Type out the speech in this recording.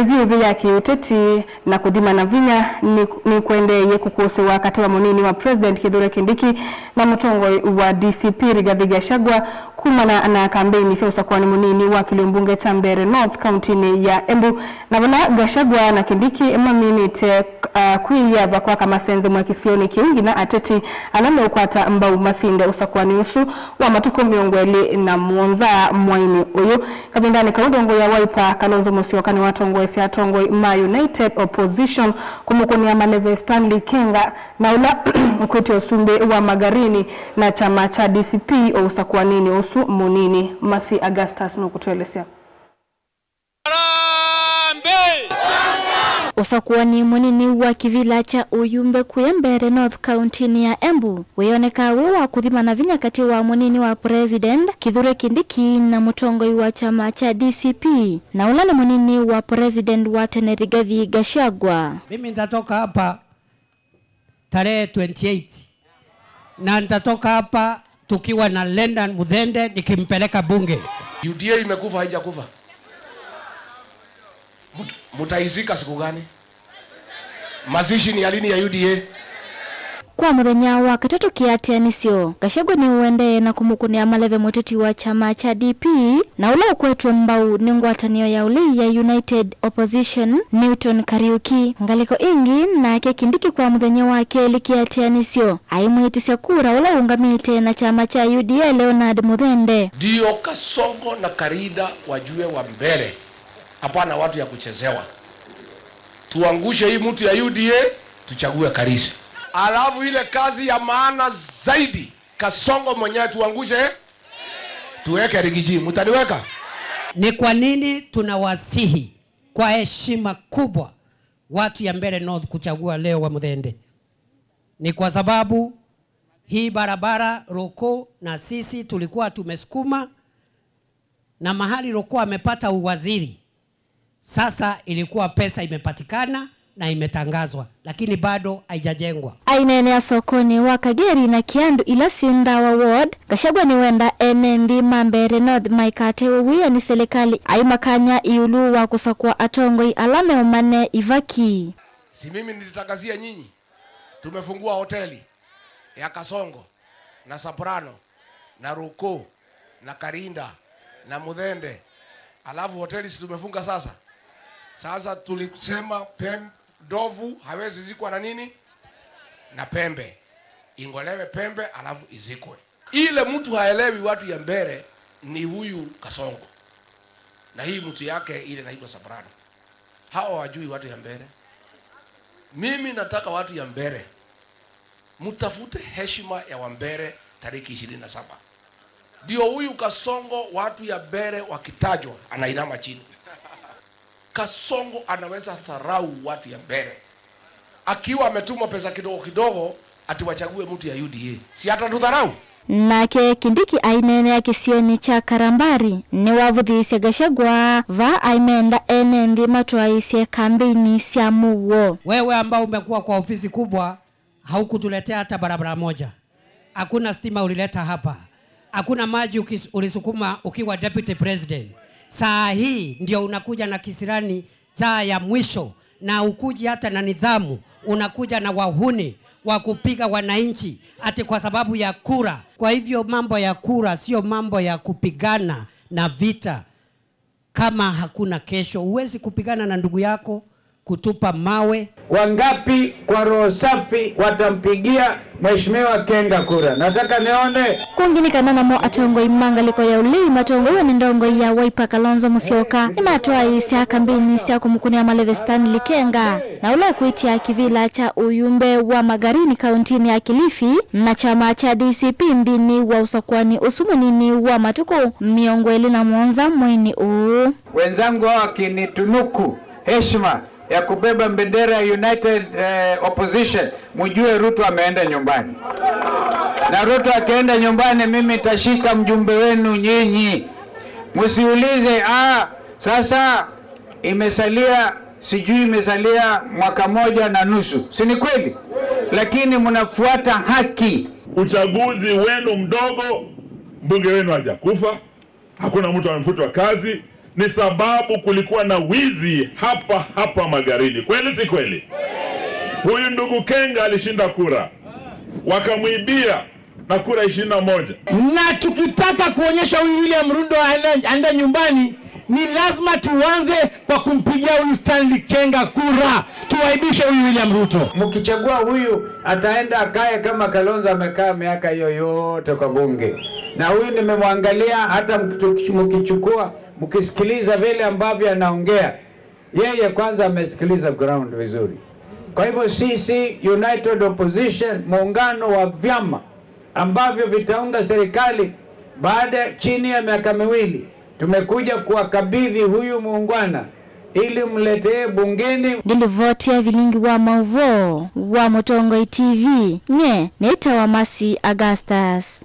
Hivyo ya kiuteti na kudhima na vinya ni kuendeye kukusi wakati wa munini wa President Kithure Kindiki na mtongo wa DCP Rigathi Gachagua kumana na kampeni sasa kwa munini wa Kilumbunge cha Mbeere North County ya Embu na bana Gachagua na Kindiki maminite kuiyava kwa kama senze mwa kisioni kiungi na ateti alame ukwata mbau masinde usakwani usu wa matuko miongweli na muonza mwaini uyu kavindani kaudongo ya Wiper Kalonzo Musyoka ni watongo esi atongo ma United Opposition kumukoni ya Maleve Stanley Kenga na ula ukwete usumbe wa Magarini na chama cha DCP usakwanini usu munini Masi Augustus nukutuelesea. Usakuani munini wa kivila cha Uyumbe kuya Mbeere North County ya Embu weyoneka wa kuthima na vinya kati wa munini wa President Kithure Kindiki na mutongoi wa chama cha DCP na ulale munini wa President wa tene Rigathi Gachagua. Mimi nitatoka hapa tarehe 28 na nitatoka hapa tukiwa na Lendan Muthende nikimpeleka bunge. UDA imekufa haijakufa? Mutaizika siku gani? Mazishi ni alini ya UDA? Kwa muthenya wa katatu kiatianisio Gachagua ni uende na kumukunia Maleve muteti wa chama cha DP na ula ukwetwe mbau ni ngwatanio ya uli ya United Opposition Newton Kariuki ngaliko ingi na Kindiki kwa muthenya wake likiatianisio aimuitisya kura ula ungamite na chama cha UDA Leonard Muthende. Dio Kasongo na Karida wajue wa Mbeere hapana watu ya kuchezewa. Tuangushe hii mtu ya UDA, tuchague Karisi. Alafu ile kazi ya maana zaidi, Kasongo mwenyewe tuangushe, tuweke Rigiji. Mutaniweka? Ni kwa nini tunawasihi kwa heshima kubwa watu ya Mbeere North kuchagua leo wa Muthende? Ni kwa sababu hii barabara Roko na sisi tulikuwa tumesukuma na mahali Roko amepata uwaziri. Sasa ilikuwa pesa imepatikana na imetangazwa lakini bado haijajengwa. Ainene ya sokoni wa Kageri na Kiandu ila Sindawa Ward Gachagua ni wenda enendi Mbeere North maikate wia ni serikali aimakanya iulu wa kusakwa atongoi alame umane Ivaki. Si mimi nilitangazia nyinyi tumefungua hoteli ya Kasongo na Soprano na Roko na Karinda na Muthende, alafu hoteli si tumefunga sasa. Sasa tulisema ndovu hawezi zikwa na nini? Na pembe. Ingolewe pembe alafu izikwe. Ile mtu haelewi watu ya Mbeere ni huyu Kasongo. Na hii mtu yake ile inaitwa Soprano. Hawa wajui watu ya Mbeere. Mimi nataka watu ya Mbeere mtafute heshima ya Wambeere tariki 27. Ndio huyu Kasongo watu ya Mbeere wakitajwa anainama chini. Kasongo anaweza dharau watu ya Mbeere. Akiwa ametuma pesa kidogo kidogo ati wachague mtu ya UDA. Si hata tudharau? Nake Kindiki ainene ya kisioni cha Karambari ni wavuthisya Gachagua va aimenda enendi matwaisye kampeni cia muwo. Wewe ambao umekuwa kwa ofisi kubwa haukutuletea hata barabara moja. Hakuna stima ulileta hapa. Hakuna maji ulisukuma ukiwa deputy president. Saa hii ndio unakuja na kisirani cha ya mwisho na ukuji hata na nidhamu, unakuja na wahuni wa kupiga wananchi ati kwa sababu ya kura. Kwa hivyo mambo ya kura sio mambo ya kupigana na vita. Kama hakuna kesho, huwezi kupigana na ndugu yako kutupa mawe. Wangapi kwa roho safi watampigia Mheshimiwa Kenga kura? Nataka nione. Kwingine kanana mo atongo imangaliko ya uli matongo ya ndongo ya Wiper Kalonzo Musyoka imatwa isia kampeni sia kumukunia Maleve Stanley Kenga na ula kuitia kivila cha Uyumbe wa Magarini County ya Kilifi na chama cha DCP ndini wa usakwani usumunini wa matuko miongweli na Mwanza mweni wenzangu wakinitunuku heshima ya kubeba bendera ya United Opposition, mjue Ruto ameenda nyumbani. Na Ruto akienda nyumbani mimi nitashika mjumbe wenu nyinyi. Msiulize sasa imesalia sijui imesalia mwaka moja na nusu. Si ni kweli? Lakini mnafuata haki. Uchaguzi wenu mdogo, mbunge wenu hajakufa, hakuna mtu amefutwa kazi, ni sababu kulikuwa na wizi hapa Magarini. Kweli si kweli? Huyu ndugu Kenga alishinda kura, wakamwibia na kura 21. Na tukitaka kuonyesha huyu William Ruto aende nyumbani, ni lazima tuanze kwa kumpigia huyu Stanley Kenga kura, tuwaibishe huyu William Ruto. Mkichagua huyu ataenda akae kama Kalonzo amekaa miaka hiyo yote kwa bunge. Na huyu nimemwangalia, hata mkichukua mkisikiliza vile ambavyo anaongea, yeye kwanza amesikiliza ground vizuri. Kwa hivyo sisi United Opposition, muungano wa vyama ambavyo vitaunga serikali baada chini ya miaka miwili, tumekuja kuwakabidhi huyu muungwana ili mletee bungeni. Ndilivotia vilingi wa mauvo wa Mutongoi TV nye Neta wa Masi Augustus.